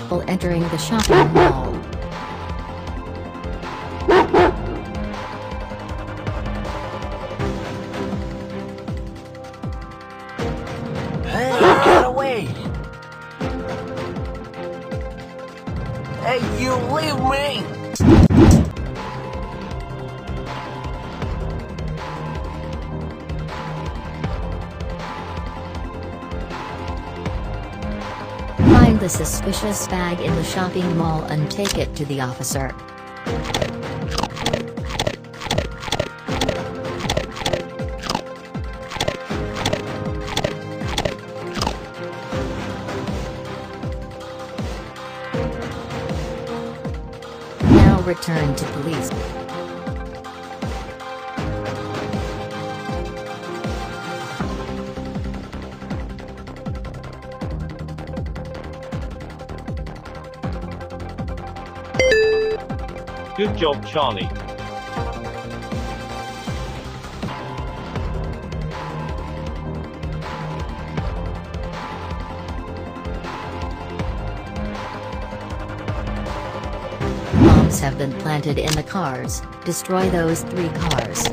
While entering the shopping mall. Hey, get away! Hey, you leave me! Find the suspicious bag in the shopping mall and take it to the officer. Now return to police. Good job, Charlie. Bombs have been planted in the cars. Destroy those 3 cars.